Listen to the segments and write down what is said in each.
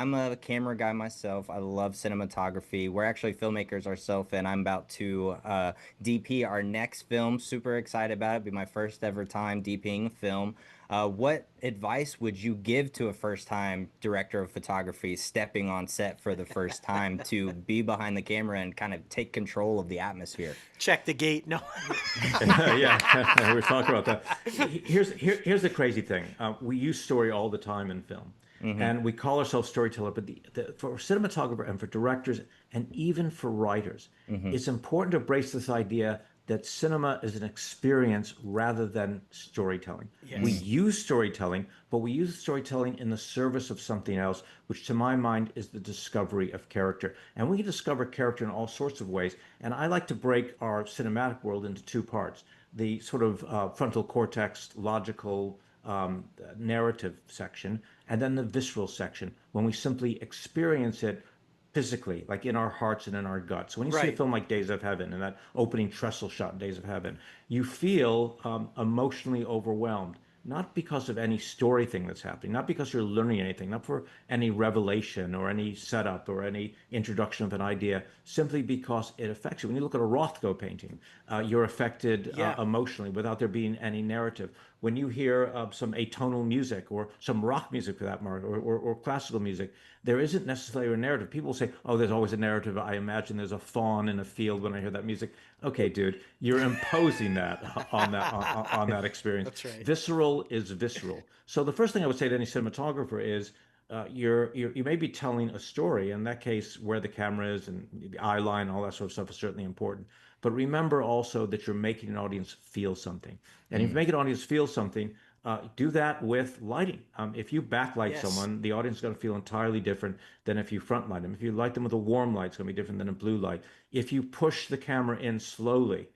I'm a camera guy myself. I love cinematography. We're actually filmmakers ourselves, and I'm about to DP our next film. Super excited about it. Be my first ever time DPing a film. What advice would you give to a first-time director of photography stepping on set for the first time to be behind the camera and kind of take control of the atmosphere? Check the gate. No. Yeah, we were talking about that. Here's the crazy thing. We use story all the time in film, Hmm. and we call ourselves storyteller. But for cinematographer and for directors and even for writers, Hmm. it's important to embrace this idea that cinema is an experience rather than storytelling. We Yes. use storytelling, but we use storytelling in the service of something else, which to my mind is the discovery of character. And we can discover character in all sorts of ways. And I like to break our cinematic world into two parts: the sort of frontal cortex, logical, narrative section, and then the visceral section, when we simply experience it physically, like in our hearts and in our guts. When you see a Right. film like Days of Heaven and that opening trestle shot in Days of Heaven, you feel emotionally overwhelmed, not because of any story thing that's happening, not because you're learning anything, not for any revelation or any setup or any introduction of an idea, simply because it affects you. When you look at a Rothko painting, you're affected Yeah. emotionally without there being any narrative. When you hear some atonal music or some rock music for that matter, or classical music, there isn't necessarily a narrative. People say, oh, there's always a narrative. I imagine there's a fawn in a field when I hear that music. Okay, dude, you're imposing that on that experience. That's right. Visceral is visceral. So the first thing I would say to any cinematographer is you may be telling a story. In that case, where the camera is and the eye line, all that sort of stuff is certainly important. But remember also that you're making an audience feel something. And if you Mm. make an audience feel something, do that with lighting. If you backlight Yes. someone, the audience is going to feel entirely different than if you front light them. If you light them with a warm light, it's going to be different than a blue light. If you push the camera in slowly,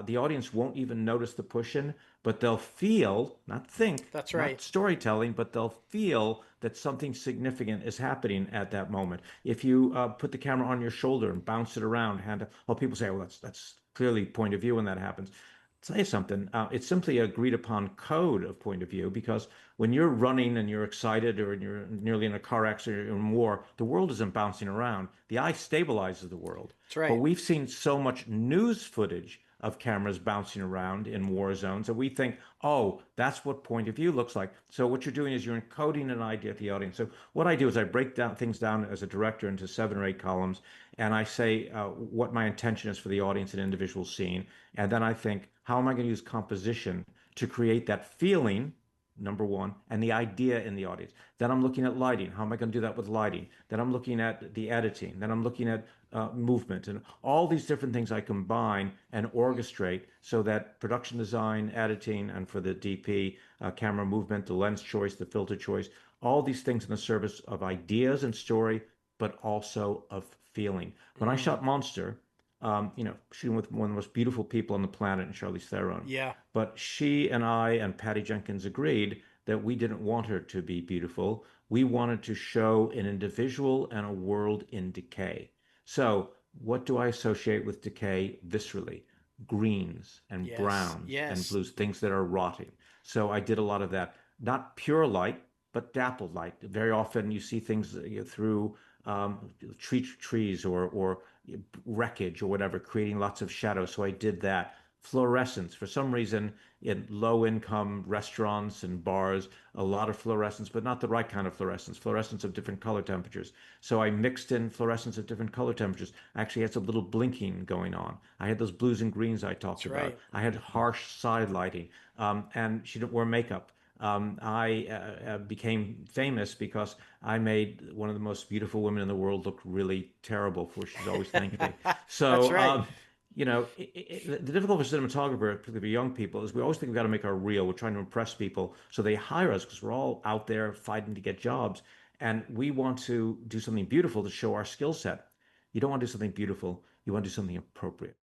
the audience won't even notice the push in, but they'll feel, not think, That's right. not storytelling, but they'll feel that something significant is happening at that moment. If you put the camera on your shoulder and bounce it around, well, people say, well, that's clearly point of view when that happens. Tell you something, it's simply a agreed upon code of point of view because when you're running and you're excited or you're nearly in a car accident or in war, the world isn't bouncing around. The eye stabilizes the world. That's But right. we've seen so much news footage of cameras bouncing around in war zones that we think, oh, that's what point of view looks like. So what you're doing is you're encoding an idea at the audience. So what I do is I break down things down as a director into 7 or 8 columns, and I say what my intention is for the audience in an individual scene. And then I think, how am I going to use composition to create that feeling, number one, and the idea in the audience? Then I'm looking at lighting. How am I going to do that with lighting? Then I'm looking at the editing. Then I'm looking at movement and all these different things I combine and orchestrate so that production design, editing, and for the DP, camera movement, the lens choice, the filter choice, all these things in the service of ideas and story, but also of feeling. When I Mm. shot Monster, shooting with one of the most beautiful people on the planet in Charlize Theron. Yeah. But she and I and Patty Jenkins agreed that we didn't want her to be beautiful. We wanted to show an individual and a world in decay. So, what do I associate with decay viscerally? Greens and Yes. browns and Yes. blues, things that are rotting. So I did a lot of that. Not pure light, but dappled light. Very often you see things through trees or wreckage or whatever, creating lots of shadow. So I did that. Fluorescence. For some reason, in low income restaurants and bars, a lot of fluorescence, but not the right kind of fluorescence, fluorescence of different color temperatures. So I mixed in fluorescence of different color temperatures. I actually had some little blinking going on. I had those blues and greens I talked That's about. right. I had harsh side lighting. And she didn't wear makeup. I became famous because I made one of the most beautiful women in the world look really terrible, for which she's always thanked me. That's So, right. the difficulty for cinematographer, particularly for young people, is we always think we've got to make our reel. We're trying to impress people, so they hire us because we're all out there fighting to get jobs, and we want to do something beautiful to show our skill set. You don't want to do something beautiful. You want to do something appropriate.